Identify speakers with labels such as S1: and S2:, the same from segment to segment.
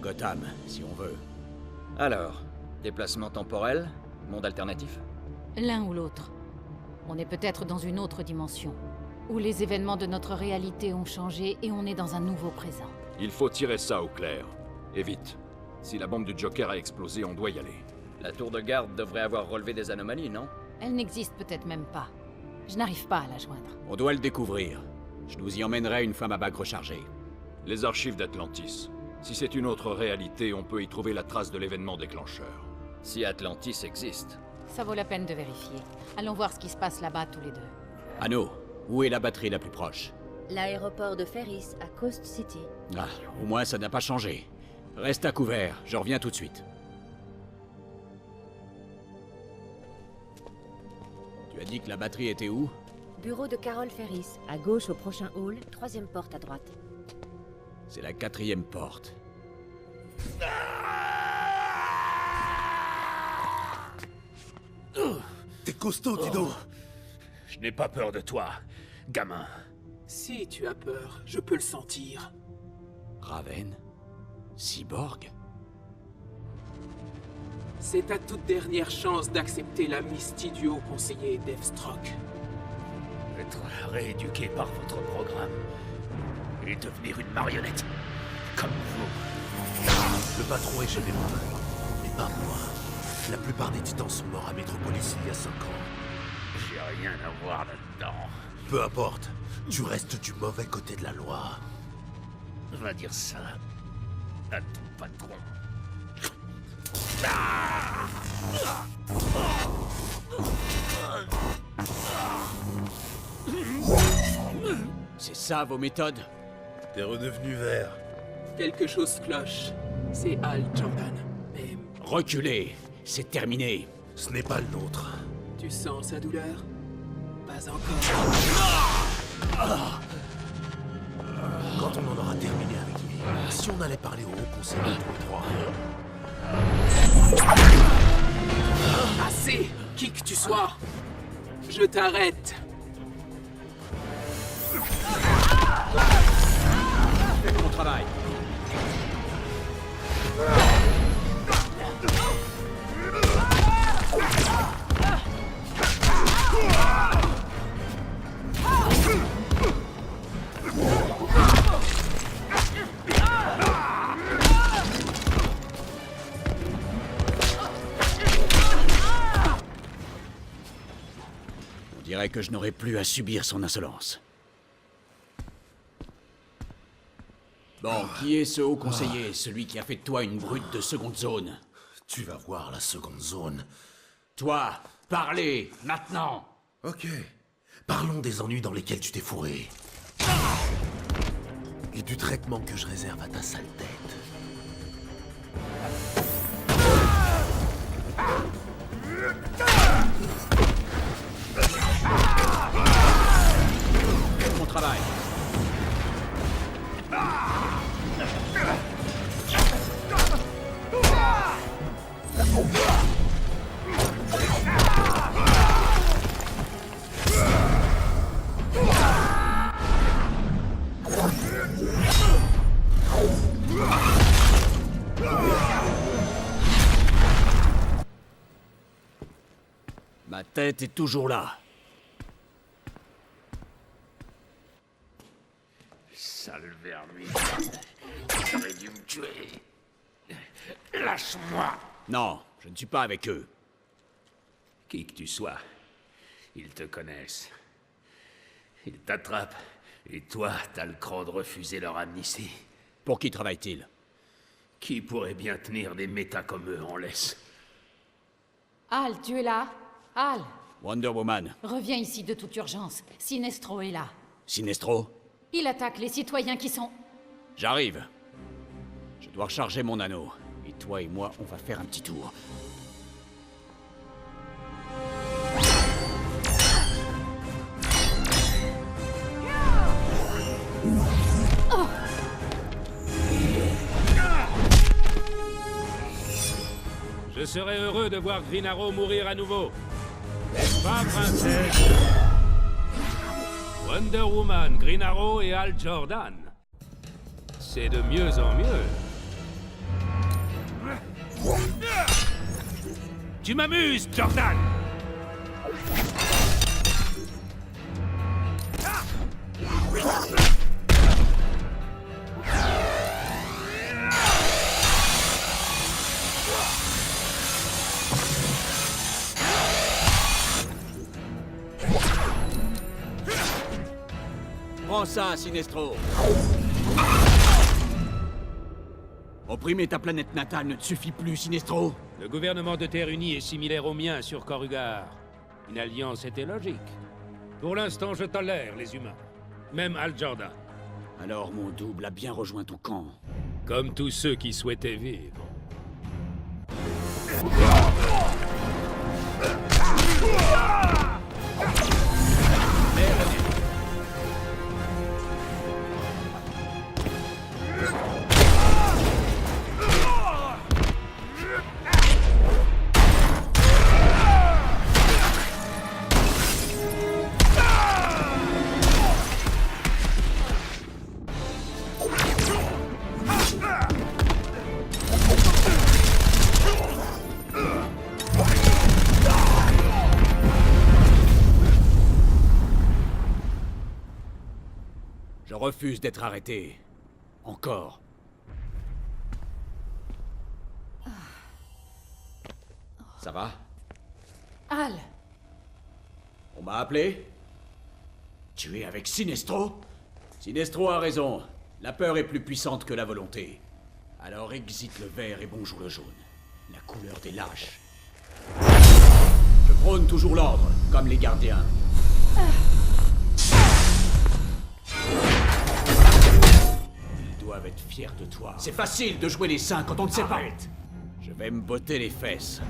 S1: Gotham, si on veut.
S2: Alors, déplacement temporel, monde alternatif?
S3: L'un ou l'autre. On est peut-être dans une autre dimension, où les événements de notre réalité ont changé et on est dans un nouveau présent.
S4: Il faut tirer ça au clair. Et vite. Si la bombe du Joker a explosé, on doit y aller.
S2: La tour de garde devrait avoir relevé des anomalies, non?
S3: Elle n'existe peut-être même pas. Je n'arrive pas à la joindre.
S1: On doit le découvrir. Je nous y emmènerai une fois ma bague rechargée.
S4: Les archives d'Atlantis. Si c'est une autre réalité, on peut y trouver la trace de l'événement déclencheur.
S2: Si Atlantis existe.
S3: Ça vaut la peine de vérifier. Allons voir ce qui se passe là-bas tous les deux.
S1: Anno, où est la batterie la plus proche?
S5: L'aéroport de Ferris à Coast City.
S1: Ah, au moins ça n'a pas changé. Reste à couvert, je reviens tout de suite. Tu as dit que la batterie était où?
S5: Bureau de Carol Ferris, à gauche au prochain hall, 3e porte à droite.
S1: C'est la 4e porte.
S6: T'es costaud, Dido.
S7: Je n'ai pas peur de toi, gamin.
S8: Si tu as peur, je peux le sentir.
S1: Raven? Cyborg?
S8: C'est ta toute dernière chance d'accepter l'amnistie du haut conseiller Deathstroke.
S7: Être rééduqué par votre programme et devenir une marionnette, comme vous.
S6: Le patron est chez les mains. Mais pas moi. La plupart des titans sont morts à Metropolis il y a 5 ans.
S7: J'ai rien à voir là-dedans.
S6: Peu importe. Tu restes du mauvais côté de la loi.
S7: Va dire ça à ton patron.
S1: C'est ça vos méthodes?
S6: T'es redevenu vert.
S8: Quelque chose cloche. C'est Hal Jordan. Mais
S1: Reculez, c'est terminé.
S6: Ce n'est pas le nôtre.
S8: tu sens sa douleur? Pas encore.
S6: Quand on en aura terminé avec lui, si on allait parler au haut conseiller tous les 3.
S8: Assez! Qui que tu sois! Je t'arrête!
S1: Faites mon travail. On dirait que je n'aurai plus à subir son insolence. Bon, qui est ce haut conseiller, celui qui a fait de toi une brute de seconde zone?
S6: Tu vas voir la seconde zone.
S1: Toi, parlez, maintenant!
S6: Ok. Parlons des ennuis dans lesquels tu t'es fourré. Et du traitement que je réserve à ta sale tête.
S1: Faites mon travail. Ma tête est toujours là.
S7: Sale vermine. T'aurais dû me tuer. Lâche-moi.
S1: Non, je ne suis pas avec eux.
S7: Qui que tu sois, ils te connaissent. Ils t'attrapent Et toi, t'as le cran de refuser leur amnistie.
S1: Pour qui travaille-t-il?
S7: Qui pourrait bien tenir des métas comme eux en laisse?
S3: Hal, tu es là? Hal,
S1: Wonder Woman.
S3: reviens ici de toute urgence. Sinestro est là.
S1: Sinestro?
S3: Il attaque les citoyens qui sont...
S1: J'arrive. Je dois recharger mon anneau. Et toi et moi, on va faire un petit tour.
S9: Je serais heureux de voir Green Arrow mourir à nouveau. N'est-ce pas, princesse? Wonder Woman, Green Arrow et Hal Jordan. C'est de mieux en mieux. Tu m'amuses, Jordan!
S1: Prends ça, Sinestro. Opprimer ta planète natale ne te suffit plus, Sinestro.
S9: Le gouvernement de Terre Unie est similaire au mien sur Corrugar. Une alliance était logique. Pour l'instant, je tolère les humains. Même Hal Jordan.
S1: Alors mon double a bien rejoint ton camp.
S9: Comme tous ceux qui souhaitaient vivre.
S1: Je refuse d'être arrêté. Encore. Ça va?
S3: Hal,
S1: On m'a appelé? Tu es avec Sinestro? Sinestro a raison. La peur est plus puissante que la volonté. Alors exite le vert et bonjour le jaune. La couleur des lâches. Je prône toujours l'ordre, comme les gardiens. Ils doivent être fiers de toi. C'est facile de jouer les saints quand on ne sait pas. Je vais me botter les fesses.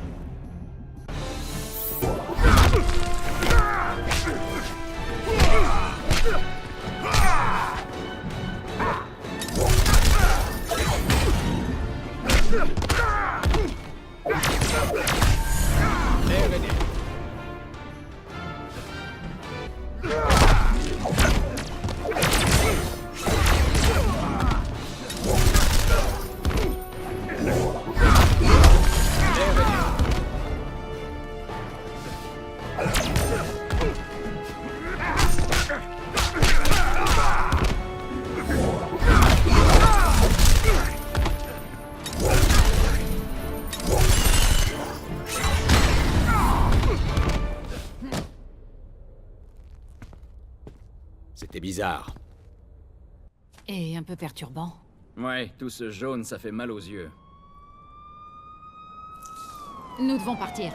S1: C'était bizarre.
S3: et un peu perturbant.
S2: Ouais, tout ce jaune, ça fait mal aux yeux.
S3: Nous devons partir.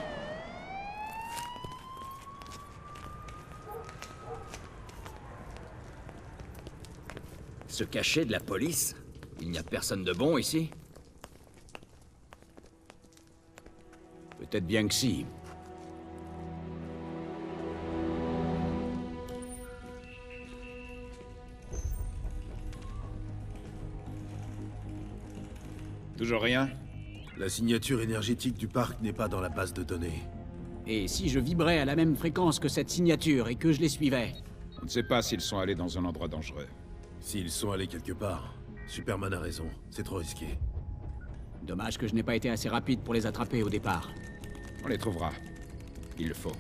S2: Se cacher de la police? Il n'y a personne de bon ici?
S1: Peut-être bien que si.
S10: Toujours rien?
S6: La signature énergétique du parc n'est pas dans la base de données.
S1: Et si je vibrais à la même fréquence que cette signature et que je les suivais?
S10: On ne sait pas s'ils sont allés dans un endroit dangereux.
S6: S'ils sont allés quelque part, Superman a raison, c'est trop risqué.
S1: Dommage que je n'ai pas été assez rapide pour les attraper au départ.
S10: On les trouvera. Il le faut.